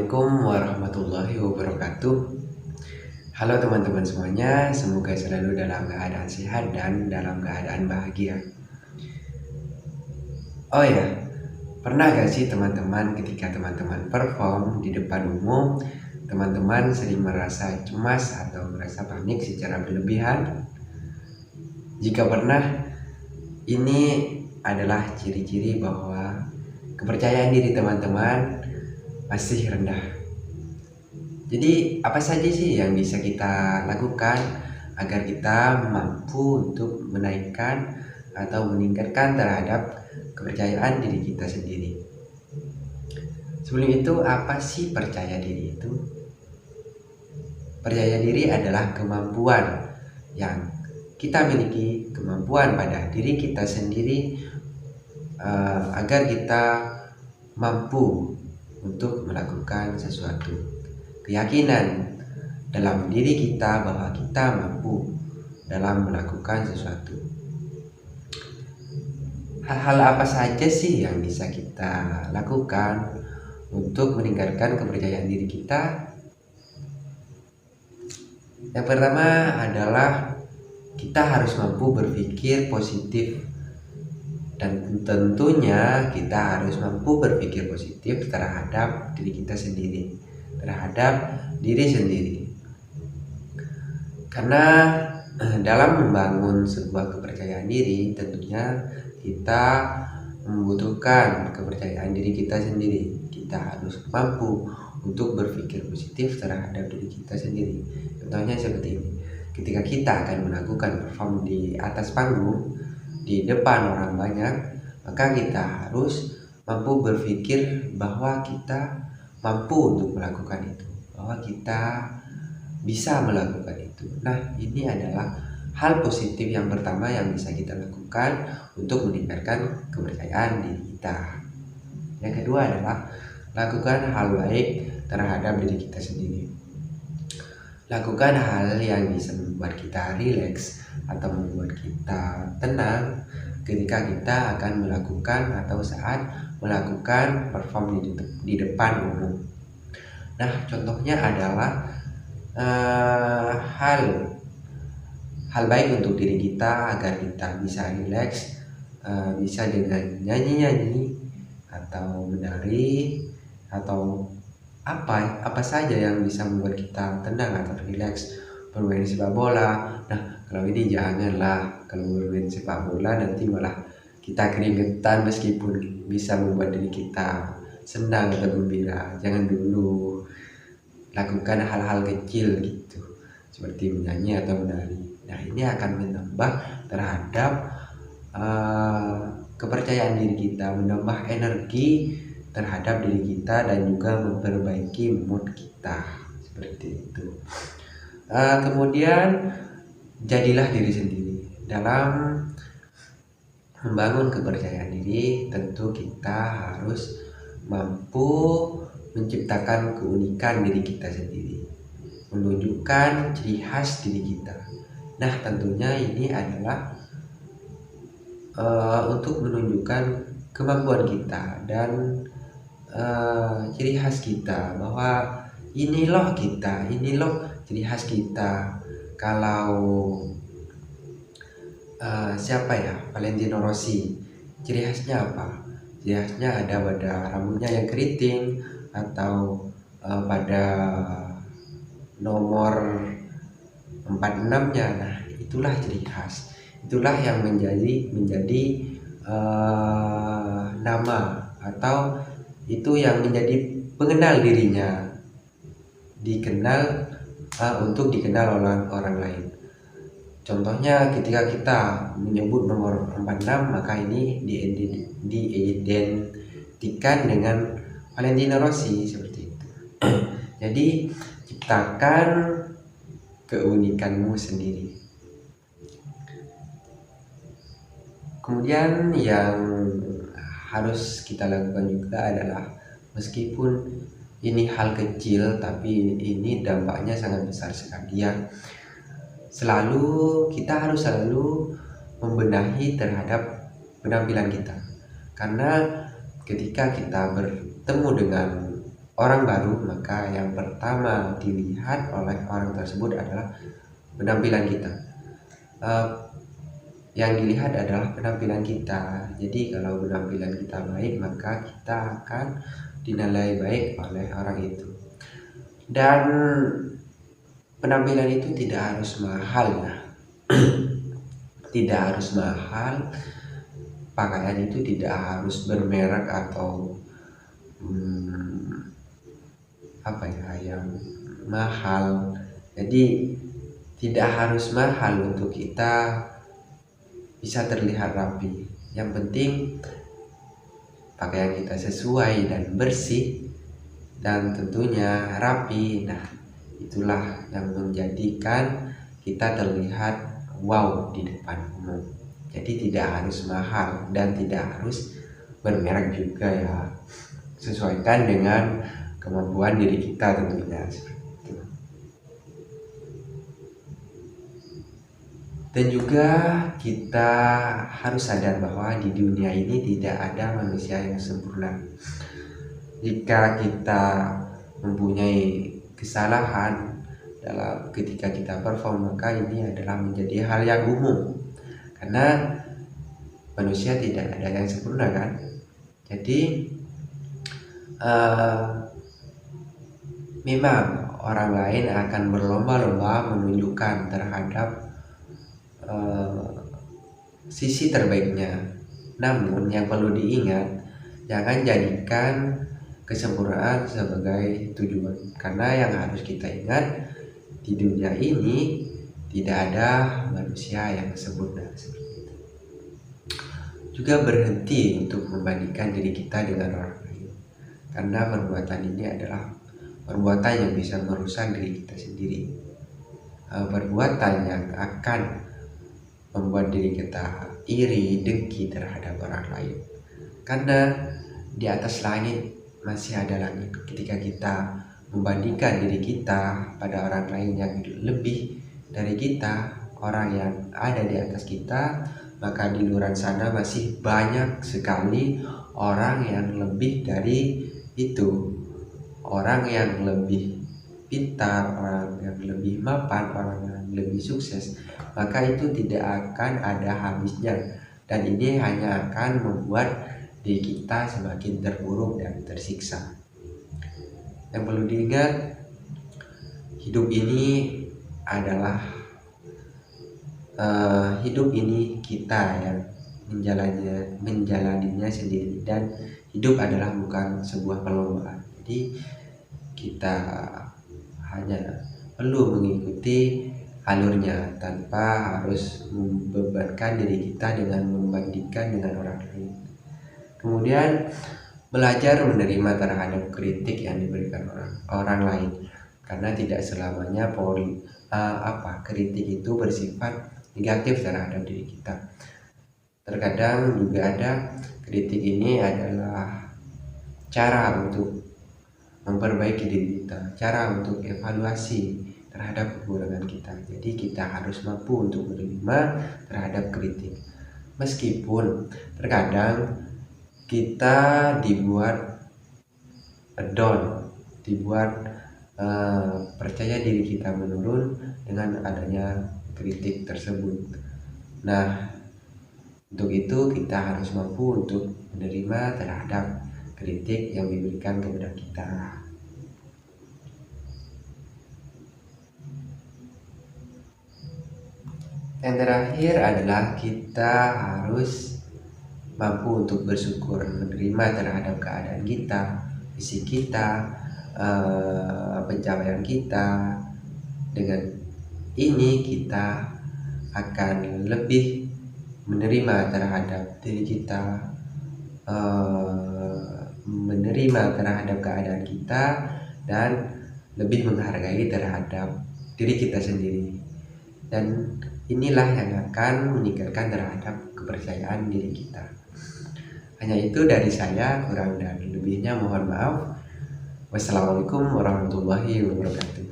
Assalamualaikum warahmatullahi wabarakatuh. Halo teman-teman semuanya, semoga selalu dalam keadaan sehat dan dalam keadaan bahagia. Oh ya, pernah gak sih teman-teman ketika teman-teman perform di depan umum, teman-teman sering merasa cemas atau merasa panik secara berlebihan? Jika pernah, ini adalah ciri-ciri bahwa kepercayaan diri teman-teman masih rendah. Jadi apa saja sih yang bisa kita lakukan agar kita mampu untuk menaikkan atau meningkatkan terhadap kepercayaan diri kita sendiri? Sebelum itu, apa sih percaya diri itu? Percaya diri adalah kemampuan yang kita miliki, kemampuan pada diri kita sendiri, agar kita mampu untuk melakukan sesuatu. Keyakinan dalam diri kita bahwa kita mampu dalam melakukan sesuatu. Hal-hal apa saja sih yang bisa kita lakukan untuk meningkatkan kepercayaan diri kita? Yang pertama adalah kita harus mampu berpikir positif, dan tentunya kita harus mampu berpikir positif terhadap diri kita sendiri, terhadap diri sendiri. Karena dalam membangun sebuah kepercayaan diri, tentunya kita membutuhkan kepercayaan diri kita sendiri. Kita harus mampu untuk berpikir positif terhadap diri kita sendiri. Contohnya seperti ini. Ketika kita akan melakukan perform di atas panggung, di depan orang banyak, maka kita harus mampu berpikir bahwa kita mampu untuk melakukan itu, bahwa kita bisa melakukan itu. Nah, ini adalah hal positif yang pertama yang bisa kita lakukan untuk meningkatkan kepercayaan diri kita. Yang kedua adalah lakukan hal baik terhadap diri kita sendiri. Lakukan hal yang bisa membuat kita rileks atau membuat kita tenang ketika kita akan melakukan atau saat melakukan perform di depan umum. Nah, contohnya adalah hal baik untuk diri kita agar kita bisa rileks, bisa dengan nyanyi-nyanyi atau menari atau apa saja yang bisa membuat kita tenang atau rileks. Bermain sepak bola. Nah, kalau ini janganlah. Kalau bermain sepak bola nanti malah kita keringetan meskipun bisa membuat diri kita senang atau gembira. Jangan dulu. Lakukan hal-hal kecil gitu, seperti menyanyi atau menari. Nah, ini akan menambah terhadap kepercayaan diri kita, menambah energi terhadap diri kita, dan juga memperbaiki mood kita, seperti itu. Kemudian jadilah diri sendiri. Dalam membangun kepercayaan diri, tentu kita harus mampu menciptakan keunikan diri kita sendiri, menunjukkan ciri khas diri kita. Nah, tentunya ini adalah untuk menunjukkan kemampuan kita dan ciri khas kita, bahwa ini loh kita, ini loh ciri khas kita. Kalau siapa ya, Valentino Rossi, ciri khasnya apa? Ciri khasnya ada pada rambutnya yang keriting, atau pada nomor 46-nya. Nah, itulah ciri khas, itulah yang menjadi nama, atau itu yang menjadi pengenal dirinya, dikenal untuk dikenal oleh orang lain. Contohnya ketika kita menyebut nomor 46, maka ini diidentikan dengan Valentino Rossi, seperti itu. Jadi ciptakan keunikanmu sendiri. Kemudian yang harus kita lakukan juga adalah, meskipun ini hal kecil tapi ini dampaknya sangat besar sekali ya, kita harus selalu membenahi terhadap penampilan kita. Karena ketika kita bertemu dengan orang baru, maka yang pertama dilihat oleh orang tersebut adalah penampilan kita. Yang dilihat adalah penampilan kita. Jadi kalau penampilan kita baik, maka kita akan dinilai baik oleh orang itu. Dan penampilan itu tidak harus mahal ya. Tidak harus mahal. Pakaian itu tidak harus bermerek atau yang mahal. Jadi tidak harus mahal untuk kita bisa terlihat rapi. Yang penting pakaian kita sesuai dan bersih dan tentunya rapi. Nah, itulah yang menjadikan kita terlihat wow di depan umum. Jadi tidak harus mahal dan tidak harus bermerek juga ya. Sesuaikan dengan kemampuan diri kita tentunya, seperti itu. Dan juga kita harus sadar bahwa di dunia ini tidak ada manusia yang sempurna. Jika kita mempunyai kesalahan ketika kita perform, maka ini adalah menjadi hal yang umum, karena manusia tidak ada yang sempurna kan. Jadi memang orang lain akan berlomba-lomba menunjukkan terhadap sisi terbaiknya. Namun yang perlu diingat, jangan jadikan kesempurnaan sebagai tujuan, karena yang harus kita ingat, di dunia ini tidak ada manusia yang sempurna. Juga berhenti untuk membandingkan diri kita dengan orang lain, karena perbuatan ini adalah perbuatan yang bisa merusak diri kita sendiri. Perbuatan yang akan membuat diri kita iri, dengki terhadap orang lain. Karena di atas langit masih ada langit. Ketika kita membandingkan diri kita pada orang lain yang lebih dari kita, orang yang ada di atas kita, maka di luar sana masih banyak sekali orang yang lebih dari itu. Orang yang lebih pintar, orang yang lebih mapan, orang yang lebih sukses, maka itu tidak akan ada habisnya, dan ini hanya akan membuat diri kita semakin terpuruk dan tersiksa. Yang perlu diingat, hidup ini adalah hidup ini kita yang menjalaninya sendiri, dan hidup adalah bukan sebuah perlombaan. Jadi kita hanya perlu mengikuti alurnya tanpa harus membebankan diri kita dengan membandingkan dengan orang lain. Kemudian belajar menerima terhadap kritik yang diberikan orang lain, karena tidak selamanya kritik itu bersifat negatif terhadap diri kita. Terkadang juga ada kritik ini adalah cara untuk memperbaiki diri kita, cara untuk evaluasi terhadap kekurangan kita. Jadi kita harus mampu untuk menerima terhadap kritik, meskipun terkadang kita dibuat down, dibuat percaya diri kita menurun dengan adanya kritik tersebut. Nah, untuk itu kita harus mampu untuk menerima terhadap kritik yang diberikan kepada kita. Yang terakhir adalah kita harus mampu untuk bersyukur, menerima terhadap keadaan kita, fisik kita, pencapaian kita. Dengan ini kita akan lebih menerima terhadap diri kita, menerima terhadap keadaan kita, dan lebih menghargai terhadap diri kita sendiri. Dan inilah yang akan meningkatkan terhadap kepercayaan diri kita. Hanya itu dari saya, kurang dan lebihnya mohon maaf. Wassalamualaikum warahmatullahi wabarakatuh.